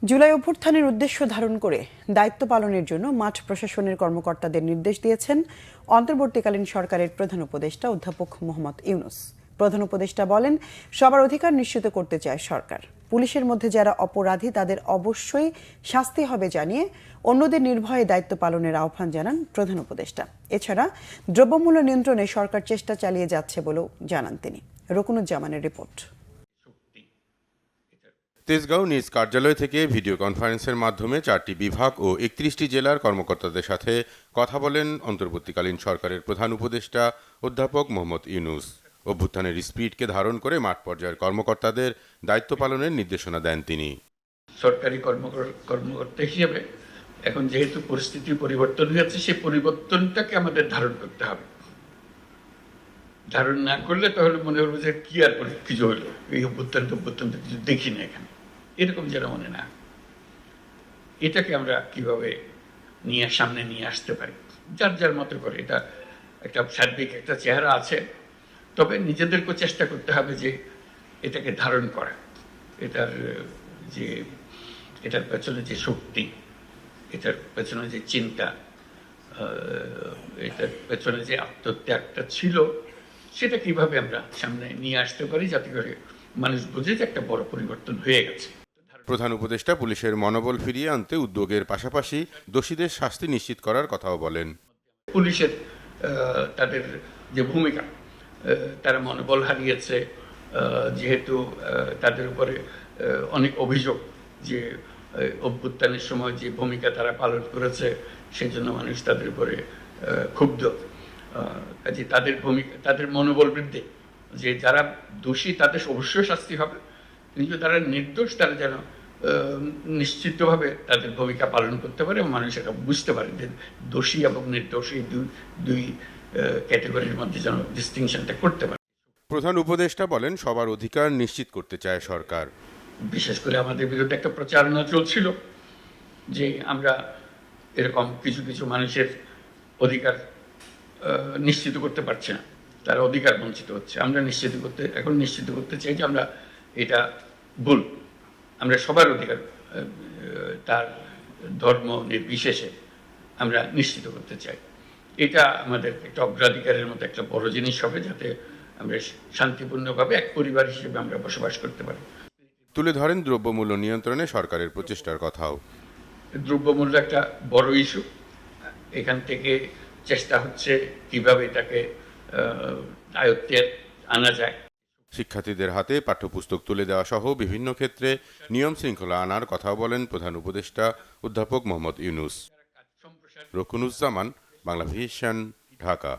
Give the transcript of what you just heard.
জুলাই অভ্যুত্থানের উদ্দেশ্য ধারণ করে দায়িত্ব পালনের জন্য মাঠ প্রশাসনের কর্মকর্তাদের নির্দেশ দিয়েছেন অন্তর্বর্তীকালীন সরকারের প্রধান উপদেষ্টা অধ্যাপক মোহাম্মদ ইউনূস। প্রধান উপদেষ্টা বলেন, সবার অধিকার নিশ্চিত করতে চায় সরকার। পুলিশের মধ্যে যারা অপরাধী তাদের অবশ্যই শাস্তি হবে জানিয়ে অন্যদের নির্ভয়ে দায়িত্ব পালনের আহ্বান জানান প্রধান উপদেষ্টা। এছাড়া দ্রব্যমূল্য নিয়ন্ত্রণে সরকার চেষ্টা চালিয়ে যাচ্ছে বলেও জানান তিনি। রকুনুজ্জামানের রিপোর্ট। তেজগাঁও নিজ কার্যালয় থেকে ভিডিও কনফারেন্সের মাধ্যমে 4টি বিভাগ ও 31টি জেলার কর্মকর্তাদের সাথে কথা বলেন অন্তর্বর্তীকালীন সরকারের প্রধান উপদেষ্টা অধ্যাপক মোহাম্মদ ইউনূস। অভ্যুত্থানের স্পিরিটকে ধারণ করে মাঠ পর্যায়ের কর্মকর্তাদের দায়িত্ব পালনের নির্দেশনা দেন তিনি। সরকারি কর্মকর্তা হিসেবে এখন যেহেতু পরিস্থিতি পরিবর্তন হয়েছে, সেই পরিবর্তনটাকে আমাদের ধারণ করতে হবে। ধারণ না করলে তাহলে মনে হবে যে কি আর কিছু হলো, এই অভ্যুত্থান কিছু দেখি না এখানে, এরকম যেন মনে না। এটাকে আমরা কিভাবে সামনে নিয়ে আসতে পারি, যার যার মতো করে। এটা একটা সার্বিক একটা চেহারা আছে, তবে নিজেদেরকেও চেষ্টা করতে হবে যে এটাকে ধারণ করা। এটার পেছনে যে শক্তি, এটার পেছনে যে চিন্তা, এটার পেছনে যে আত্মত্যাগটা ছিল, সেটা কিভাবে আমরা সামনে নিয়ে আসতে পারি, যাতে করে মানুষ বুঝে যে একটা বড় পরিবর্তন হয়ে গেছে। প্রধান উপদেষ্টা পুলিশের মনোবল ফিরিয়ে আনতে উদ্যোগের পাশাপাশি দোষীদের শাস্তি নিশ্চিত করার কথাও বলেন। পুলিশের তাদের যে ভূমিকা, তারা মনোবল হারিয়েছে, যেহেতু তাদের উপরে অনেক অভিযোগ যে অভ্যুত্থানের সময় যে ভূমিকা তারা পালন করেছে, সেই জন্য মানুষ তাদের উপরে ক্ষুব্ধ। কাজে তাদের মনোবল বৃদ্ধি, যে যারা দোষী তাদের অবশ্যই শাস্তি হবে, কিন্তু তারা নির্দোষ, তারা যেন নিশ্চিতভাবে তাদের ভূমিকা পালন করতে পারে এবং মানুষ এটা বুঝতে পারে যে দোষী এবং নির্দোষ এই দুই ক্যাটাগরির মধ্যে যেন ডিস্টিংশনটা করতে পারে। প্রধান উপদেষ্টা বলেন, সবার অধিকার নিশ্চিত করতে চায় সরকার। বিশেষ করে আমাদের বিরুদ্ধে একটা প্রচারণা চলছিল যে আমরা এরকম কিছু কিছু মানুষের অধিকার নিশ্চিত করতে পারছি না, তারা অধিকার বঞ্চিত হচ্ছে। আমরা এখন নিশ্চিত করতে চাই যে আমরা এটা ভুল, আমরা সবার অধিকার তার ধর্ম নির্বিশেষে আমরা নিশ্চিত করতে চাই। এটা আমাদের একটা অগ্রাধিকারের মতো একটা বড় জিনিস হবে, যাতে আমরা শান্তিপূর্ণভাবে এক পরিবার হিসেবে আমরা বসবাস করতে পারি। তুলে ধরেন দ্রব্যমূল্য নিয়ন্ত্রণে সরকারের প্রচেষ্টার কথাও। দ্রব্যমূল্য একটা বড় ইস্যু, এখান থেকে চেষ্টা হচ্ছে কিভাবে এটাকে আয়ত্তে আনা যায়। শিক্ষার্থীদের হাতে পাঠ্যপুস্তক তুলে দেওয়া সহ বিভিন্ন ক্ষেত্রে নিয়ম শৃঙ্খলা আনার কথাও বলেন প্রধান উপদেষ্টা অধ্যাপক মোহাম্মদ ইউনূস। রকুনুজ্জামান, বাংলাভিশন, ঢাকা।